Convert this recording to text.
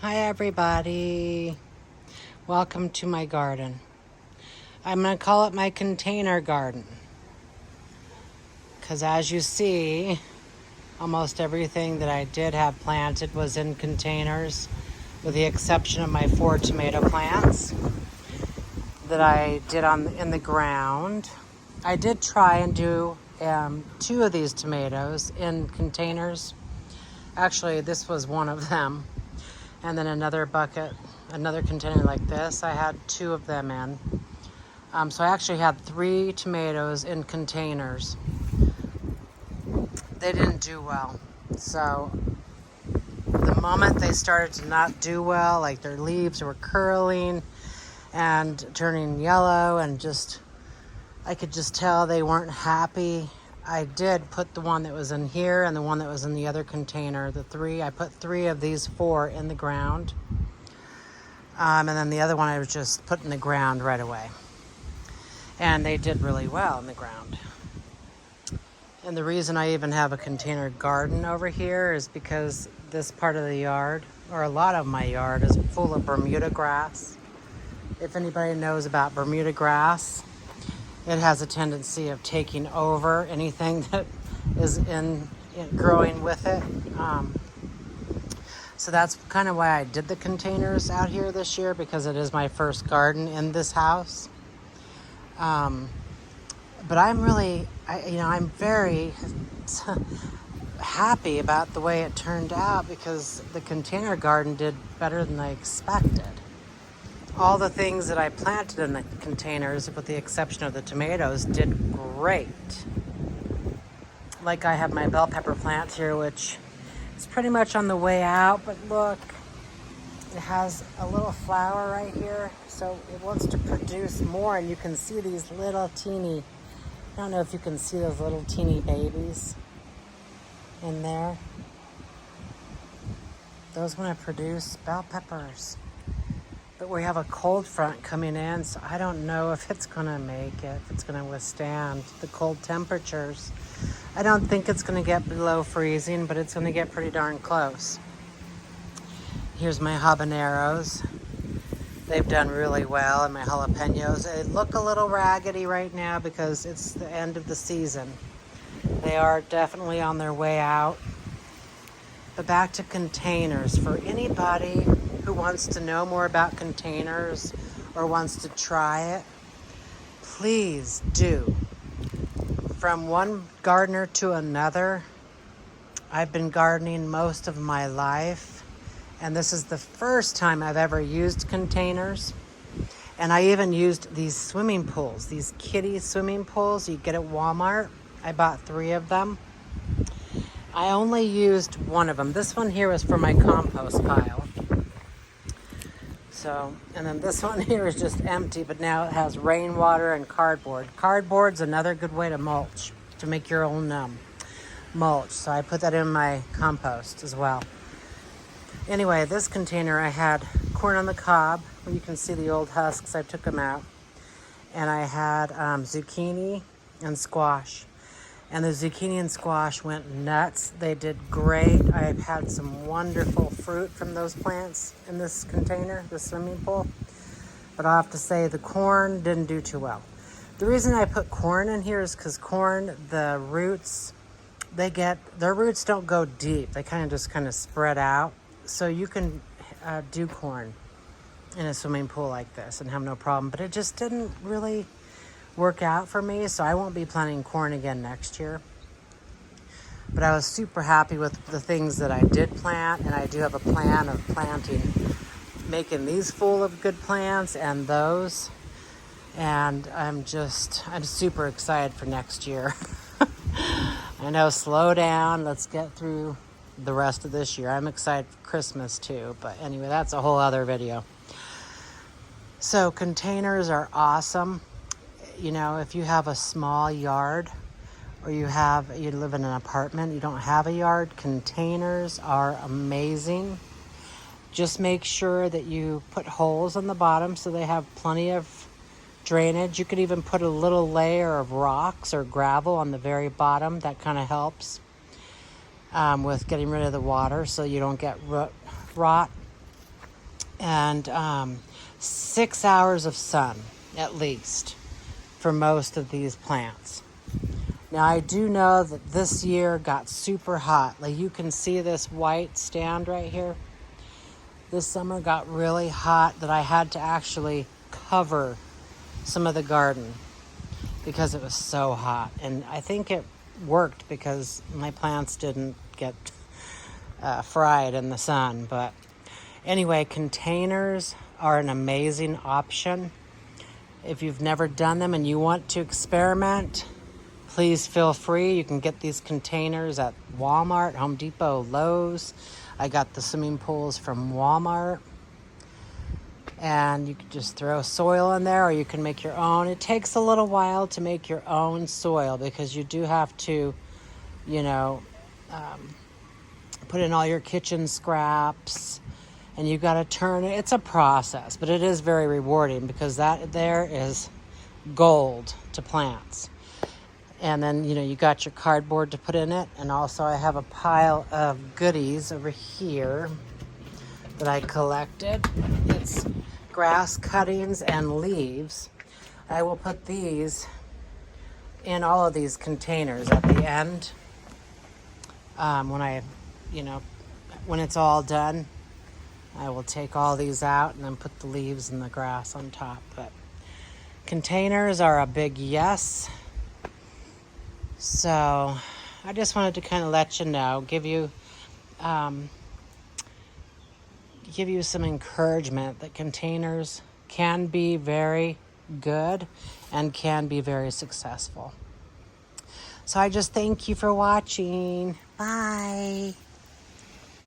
Hi everybody, welcome to my garden. I'm going to call it my container garden because as you see, almost everything that I did have planted was in containers with the exception of my 4 tomato plants that I did in the ground. I did try and do 2 of these tomatoes in containers. Actually, this was one of them. And then another bucket, another container like this, I had 2 of them in. So I actually had 3 tomatoes in containers. They didn't do well. So the moment they started to not do well, like their leaves were curling and turning yellow and I could just tell they weren't happy. I did put the one that was in here and the one that was in the other container, I put 3 of these 4 in the ground. And then the other one I was just put in the ground right away. And they did really well in the ground. And the reason I even have a container garden over here is because this part of the yard, or a lot of my yard, is full of Bermuda grass. If anybody knows about Bermuda grass, it has a tendency of taking over anything that is growing with it. So that's kind of why I did the containers out here this year, because it is my first garden in this house. But I'm very happy about the way it turned out because the container garden did better than I expected. All the things that I planted in the containers, with the exception of the tomatoes, did great. Like I have my bell pepper plant here, which is pretty much on the way out, but look, it has a little flower right here, so it wants to produce more, and you can see these little teeny, I don't know if you can see those little teeny babies in there. Those want to produce bell peppers. But we have a cold front coming in, so I don't know if it's going to make it, if it's going to withstand the cold temperatures. I don't think it's going to get below freezing, but it's going to get pretty darn close. Here's my habaneros. They've done really well, and my jalapenos. They look a little raggedy right now because it's the end of the season. They are definitely on their way out. But back to containers. For anybody who wants to know more about containers or wants to try it, please do. From one gardener to another, I've been gardening most of my life, and this is the first time I've ever used containers. And I even used these swimming pools, these kiddie swimming pools you get at Walmart. I bought 3 of them. I only used one of them. This one here was for my compost pile. So, and then this one here is just empty, but now it has rainwater and cardboard. Cardboard's another good way to mulch, to make your own mulch. So I put that in my compost as well. Anyway, this container I had corn on the cob, where you can see the old husks. I took them out. And I had zucchini and squash. And the zucchini and squash went nuts. They did great. I've had some wonderful fruit from those plants in this container, the swimming pool. But I have to say the corn didn't do too well. The reason I put corn in here is because corn, their roots don't go deep. They kind of spread out. So you can do corn in a swimming pool like this and have no problem. But it just didn't really work out for me, so I won't be planting corn again next year. But I was super happy with the things that I did plant, and I do have a plan of making these full of good plants and those. And I'm super excited for next year. I know, slow down. Let's get through the rest of this year. I'm excited for Christmas too, but anyway, that's a whole other video. So containers are awesome. You know, if you have a small yard or you live in an apartment, you don't have a yard, containers are amazing. Just make sure that you put holes on the bottom so they have plenty of drainage. You could even put a little layer of rocks or gravel on the very bottom. That kind of helps with getting rid of the water so you don't get rot. and 6 hours of sun at least for most of these plants. Now I do know that this year got super hot. Like you can see this white stand right here. This summer got really hot that I had to actually cover some of the garden because it was so hot. And I think it worked because my plants didn't get fried in the sun. But anyway, containers are an amazing option. If you've never done them and you want to experiment, please feel free. You can get these containers at Walmart, Home Depot, Lowe's. I got the swimming pools from Walmart. And you can just throw soil in there, or you can make your own. It takes a little while to make your own soil because you do have to, put in all your kitchen scraps, and you got to turn it. It's a process, but it is very rewarding because that there is gold to plants. And then, you got your cardboard to put in it. And also I have a pile of goodies over here that I collected. It's grass cuttings and leaves. I will put these in all of these containers at the end. When it's all done, I will take all these out and then put the leaves and the grass on top. But containers are a big yes. So I just wanted to kind of let you know, give you some encouragement that containers can be very good and can be very successful. So I just thank you for watching. Bye.